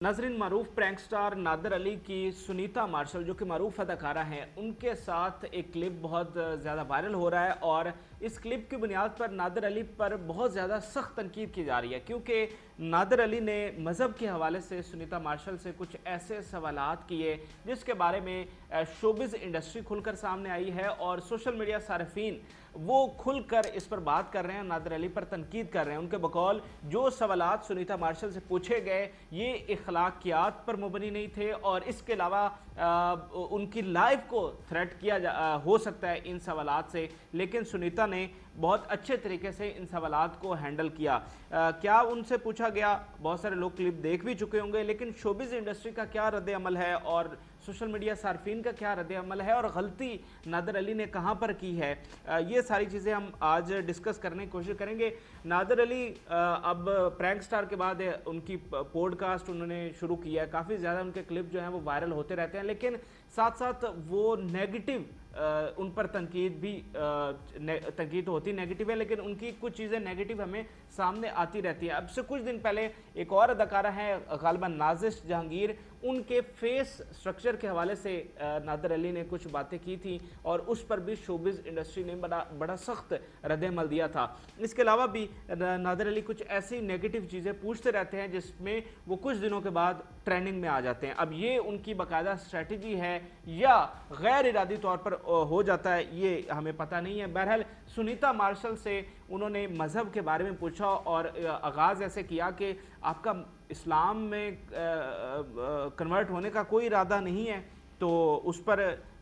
नाजरीन, मारूफ prank star Nadar Ali की Sunita martial जो कि मारूफ अदाकारा हैं, उनके साथ एक क्लिप बहुत ज़्यादा वायरल हो रहा है और इस क्लिप की बुनियाद पर नादर अली पर बहुत ज़्यादा सख्त तनकीद की जा रही है, क्योंकि नादर अली ने मज़हब के हवाले से सुनीता मार्शल से कुछ ऐसे सवालात किए जिसके बारे में शोबिज़ इंडस्ट्री खुलकर सामने आई है और सोशल मीडिया सार्फिन वो खुलकर इस पर बात कर रहे हैं, नादर अली पर तनकीद कर रहे हैं। उनके बकौल जो सवालात सुनीता मार्शल से पूछे गए ये इखलाकियात पर मुबनी नहीं थे और इसके अलावा उनकी लाइफ को थ्रेट किया हो सकता है इन सवालात से, लेकिन सुनीता ने बहुत अच्छे तरीके से इन सवालात को हैंडल किया। क्या उनसे पूछा गया, बहुत सारे लोग क्लिप देख भी चुके होंगे, लेकिन शोबिज़ इंडस्ट्री का क्या रद्द अमल है और सोशल मीडिया सार्फिन का क्या रद्द अमल है और गलती नादर अली ने कहाँ पर की है, ये सारी चीज़ें हम आज डिस्कस करने की कोशिश करेंगे। नादर अली अब प्रैंक स्टार के बाद उनकी पॉडकास्ट उन्होंने शुरू किया है, काफ़ी ज़्यादा उनके क्लिप जो हैं वो वायरल होते रहते हैं, लेकिन साथ साथ वो नेगेटिव उन पर तनकीद होती नेगेटिव है, लेकिन उनकी कुछ चीज़ें नेगेटिव हमें सामने आती रहती है। अब से कुछ दिन पहले एक और अदाकारा है गालिबन नाजिश जहांगीर, उनके फेस स्ट्रक्चर के हवाले से नादर अली ने कुछ बातें की थी और उस पर भी शोबिज़ इंडस्ट्री ने बड़ा सख्त रद्द-ए-अमल दिया था। इसके अलावा भी नादर अली कुछ ऐसी नेगेटिव चीज़ें पूछते रहते हैं जिसमें वो कुछ दिनों के बाद ट्रेंडिंग में आ जाते हैं। अब ये उनकी बाकायदा स्ट्रैटेजी है या गैर इरादी तौर पर हो जाता है, ये हमें पता नहीं है। बहरहाल सुनीता मार्शल से उन्होंने मज़हब के बारे में पूछा और आगाज़ ऐसे किया कि आपका इस्लाम में कन्वर्ट होने का कोई इरादा नहीं है, तो उस पर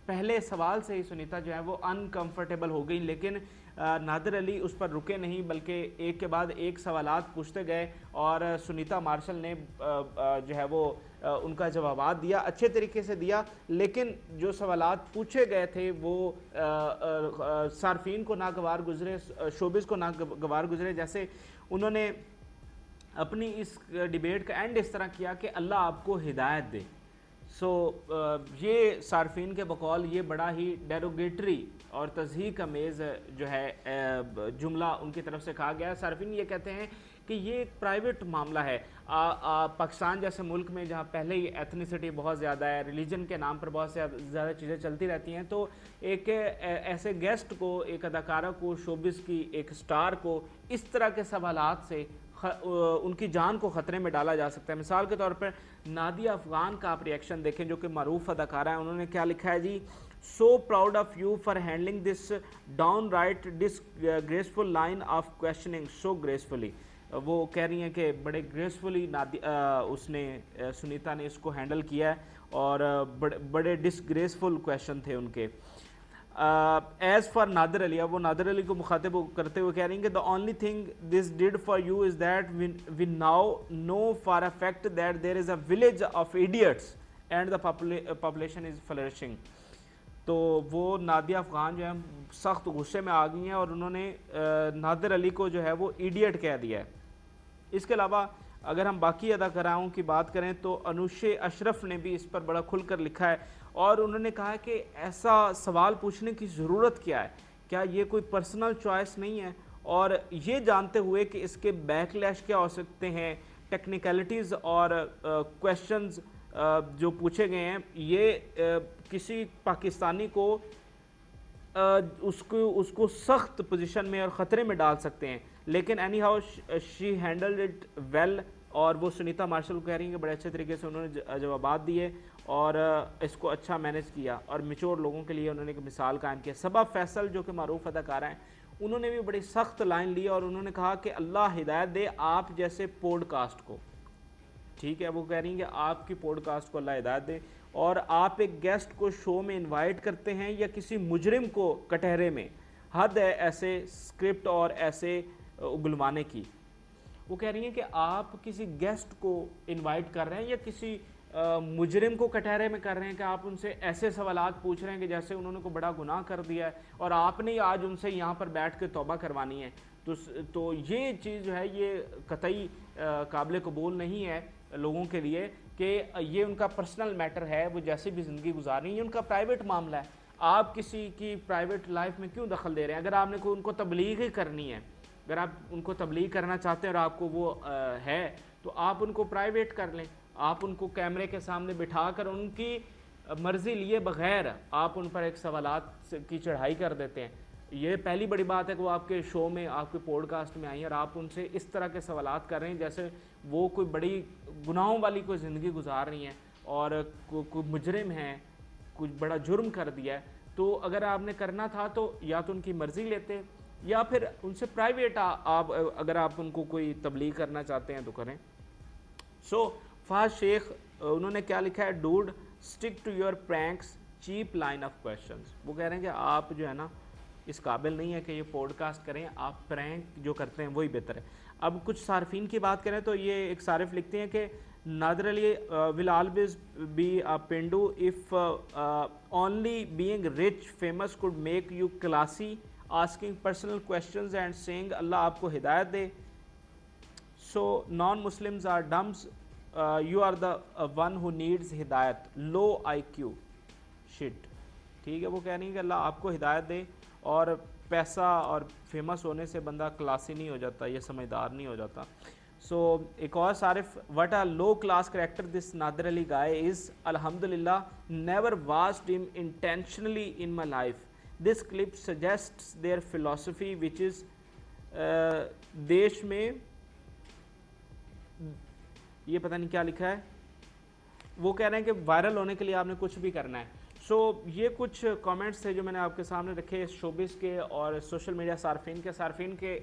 पहले सवाल से ही सुनीता जो है वो अनकंफर्टेबल हो गई, लेकिन नादर अली उस पर रुके नहीं बल्कि एक के बाद एक सवालात पूछते गए और सुनीता मार्शल ने जो है वो उनका जवाबात दिया, अच्छे तरीके से दिया, लेकिन जो सवालात पूछे गए थे वो सार्फिन को नागवार गुजरे, शोबिज़ को नागवार गुजरे। जैसे उन्होंने अपनी इस डिबेट का एंड इस तरह किया कि अल्लाह आपको हिदायत दे। ये सार्फिन के बकौल ये बड़ा ही डेरोगेटरी और तज़हीक अमेज़ जो है जुमला उनकी तरफ से कहा गया है। सार्फिन ये कहते हैं कि ये एक प्राइवेट मामला है। पाकिस्तान जैसे मुल्क में जहाँ पहले ही एथनिसिटी बहुत ज़्यादा है, रिलीजन के नाम पर बहुत से ज़्यादा चीज़ें चलती रहती हैं, तो एक ऐसे गेस्ट को, एक अदाकारा को, शोबिज़ की एक स्टार को इस तरह के सवालात से उनकी जान को ख़तरे में डाला जा सकता है। मिसाल के तौर पर नादिया अफ़गान का आप रिएक्शन देखें जो कि मरूफ अदाकारा है, उन्होंने क्या लिखा है जी, so proud of you for handling this downright disgraceful line of questioning so gracefully. वो कह रही हैं कि बड़े ग्रेसफुली उसने सुनीता ने इसको हैंडल किया है और बड़े डिसग्रेसफुल क्वेश्चन थे उनके। एज़ फॉर नादर अली, अब वो नादर अली को मुखातिब करते हुए कह रही हैं कि the only thing this did for you is that we now know for a fact that there is a village of idiots and the population is flourishing. तो वो नादिया अफ़गान जो है सख्त गुस्से में आ गई हैं और उन्होंने नादर अली को जो है वो इडियट कह दिया है। इसके अलावा अगर हम बाकी अदाकाराओं की बात करें तो अनुशे अशरफ ने भी इस पर बड़ा खुलकर लिखा है और उन्होंने कहा है कि ऐसा सवाल पूछने की ज़रूरत क्या है, क्या ये कोई पर्सनल चॉइस नहीं है, और ये जानते हुए कि इसके बैकलैश क्या हो सकते हैं, टेक्निकलिटीज़ और क्वेश्चंस जो पूछे गए हैं ये किसी पाकिस्तानी को उसको सख्त पोजीशन में और ख़तरे में डाल सकते हैं, लेकिन any how she handled it well. और वो सुनीता मार्शल कह रही हैं कि बड़े अच्छे तरीके से उन्होंने जवाबात दिए और इसको अच्छा मैनेज किया और मिचोर लोगों के लिए उन्होंने एक मिसाल कायम किया। सबा फैसल जो कि मारूफ अदाकारा हैं, उन्होंने भी बड़ी सख्त लाइन ली और उन्होंने कहा कि अल्लाह हिदायत दे आप जैसे पॉडकास्ट को। ठीक है, वो कह रही हैं कि आपकी पॉडकास्ट को अल्लाह हिदायत दे और आप एक गेस्ट को शो में इनवाइट करते हैं या किसी मुजरिम को कटहरे में, हद है ऐसे स्क्रिप्ट और ऐसे उगलवाने की। वो कह रही हैं कि आप किसी गेस्ट को इनवाइट कर रहे हैं या किसी मुजरिम को कटहरे में कर रहे हैं कि आप उनसे ऐसे सवालात पूछ रहे हैं कि जैसे उन्होंने को बड़ा गुनाह कर दिया है और आपने ही आज उनसे यहाँ पर बैठ के तौबा करवानी है। तो ये चीज़ जो है ये कतई काबिल कबूल नहीं है लोगों के लिए कि ये उनका पर्सनल मैटर है, वो जैसी भी ज़िंदगी गुजार रही है, उनका प्राइवेट मामला है। आप किसी की प्राइवेट लाइफ में क्यों दखल दे रहे हैं? अगर आपने कोई उनको तबलीग ही करनी है, अगर आप उनको तबलीग करना चाहते हैं और आपको वो है, तो आप उनको प्राइवेट कर लें। آپ ان کو کیمرے کے سامنے بٹھا کر ان کی مرضی لیے بغیر آپ ان پر ایک سوالات کی چڑھائی کر دیتے ہیں. یہ پہلی بڑی بات ہے کہ وہ آپ کے شو میں آپ کے پوڈ کاسٹ میں آئی ہیں اور آپ ان سے اس طرح کے سوالات کر رہے ہیں جیسے وہ کوئی بڑی گناہوں والی کوئی زندگی گزار رہی ہیں اور کوئی مجرم ہیں, کچھ بڑا جرم کر دیا ہے. تو اگر آپ نے کرنا تھا تو یا تو ان کی مرضی لیتے یا پھر ان سے پرائیویٹ آپ اگر آپ ان کو کوئی تبلیغ کرنا چاہتے ہیں تو کریں. سو فہد شیخ انہوں نے کیا لکھا ہے, dude stick to your pranks cheap line of questions. وہ کہہ رہے ہیں کہ آپ جو ہے نا اس قابل نہیں ہے کہ یہ پوڈ کاسٹ کریں, آپ پرینک جو کرتے ہیں وہی بہتر ہے. اب کچھ صارفین کی بات کریں تو یہ ایک صارف لکھتے ہیں کہ نادر علی will always be a Pindu if only being rich famous could make you classy, asking personal questions and saying اللہ آپ کو ہدایت دے. So non-Muslims are dumb, you are the one who needs ہدایت, low IQ shit. ٹھیک ہے, وہ کہہ رہی ہیں کہ اللہ آپ کو ہدایت دے, اور پیسہ اور فیمس ہونے سے بندہ کلاسی نہیں ہو جاتا, یہ سمجھدار نہیں ہو جاتا. سو ایک اور صارف, what a low class character this Nader Ali guy is, alhamdulillah never watched him intentionally in my life. This clip suggests their philosophy which is دیش میں یہ پتہ نہیں کیا لکھا ہے, وہ کہہ رہے ہیں کہ وائرل ہونے کے لیے آپ نے کچھ بھی کرنا ہے. سو یہ کچھ کامنٹس تھے جو میں نے آپ کے سامنے رکھے شوبز کے اور سوشل میڈیا صارفین کے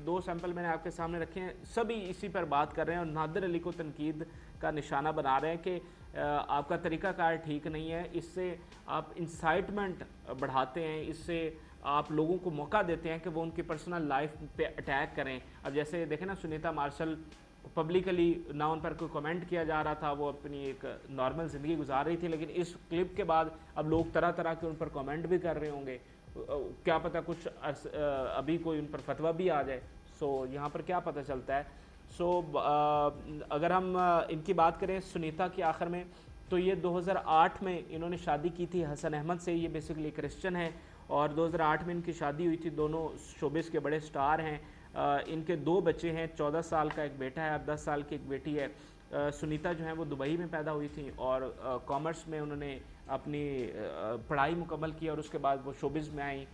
دو سیمپل میں نے آپ کے سامنے رکھے ہیں. سبھی اسی پر بات کر رہے ہیں اور نادر علی کو تنقید کا نشانہ بنا رہے ہیں کہ آپ کا طریقہ کار ٹھیک نہیں ہے, اس سے آپ انسائٹمنٹ بڑھاتے ہیں, اس سے آپ لوگوں کو موقع دیتے ہیں کہ وہ ان کی پرسنل لائف پہ اٹیک کریں. اب جیسے دیکھیں نا, سنیتا مارشل پبلکلی نہ ان پر کوئی کمنٹ کیا جا رہا تھا, وہ اپنی ایک نارمل زندگی گزار رہی تھی, لیکن اس کلپ کے بعد اب لوگ طرح طرح کے ان پر کمنٹ بھی کر رہے ہوں گے, کیا پتہ کچھ ابھی کوئی ان پر فتویٰ بھی آ جائے. سو یہاں پر کیا پتہ چلتا ہے. سو اگر ہم ان کی بات کریں سنیتا کی آخر میں, تو یہ 2008 میں انہوں نے شادی کی تھی حسن احمد سے. یہ بیسیکلی کرسچن ہے اور 2008 میں ان کی شادی ہوئی تھی. دونوں شوبز کے بڑے سٹار ہیں. ان کے دو بچے ہیں, 14 سال کا ایک بیٹا ہے اور 10 سال کی ایک بیٹی ہے. سنیتا جو ہیں وہ دبئی میں پیدا ہوئی تھیں اور کامرس میں انہوں نے اپنی پڑھائی مکمل کی اور اس کے بعد وہ شوبز میں آئیں,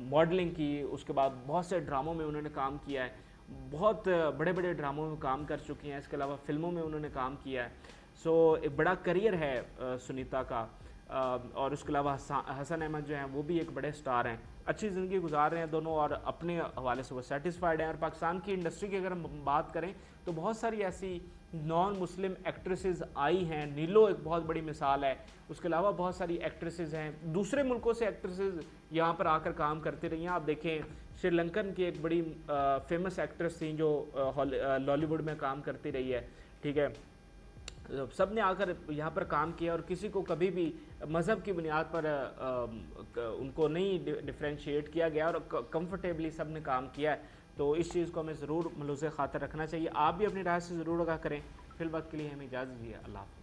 ماڈلنگ کی, اس کے بعد بہت سے ڈراموں میں انہوں نے کام کیا ہے, بہت بڑے بڑے ڈراموں میں کام کر چکی ہیں, اس کے علاوہ فلموں میں انہوں نے کام کیا ہے. سو ایک بڑا کریئر ہے سنیتا کا, اور اس کے علاوہ حسن احمد جو ہیں وہ بھی ایک بڑے سٹار ہیں, اچھی زندگی گزار رہے ہیں دونوں اور اپنے حوالے سے وہ سیٹسفائیڈ ہیں. اور پاکستان کی انڈسٹری کی اگر ہم بات کریں تو بہت ساری ایسی نان مسلم ایکٹریسز آئی ہیں. نیلو ایک بہت بڑی مثال ہے, اس کے علاوہ بہت ساری ایکٹریسز ہیں دوسرے ملکوں سے, ایکٹریسز یہاں پر آ کر کام کرتی رہی ہیں. آپ دیکھیں سری لنکن کی ایک بڑی فیمس ایکٹریس تھیں جو لالی ووڈ میں کام کرتی رہی ہے, ٹھیک ہے. سب نے آ کر یہاں پر کام کیا اور کسی کو کبھی بھی مذہب کی بنیاد پر ان کو نہیں ڈفرینشیٹ کیا گیا اور کمفرٹیبلی سب نے کام کیا ہے. تو اس چیز کو ہمیں ضرور ملحوظ خاطر رکھنا چاہیے. آپ بھی اپنی رائے سے ضرور آگاہ کریں. فی الوقت کے لیے ہمیں اجازت دیجیے. اللہ حافظ.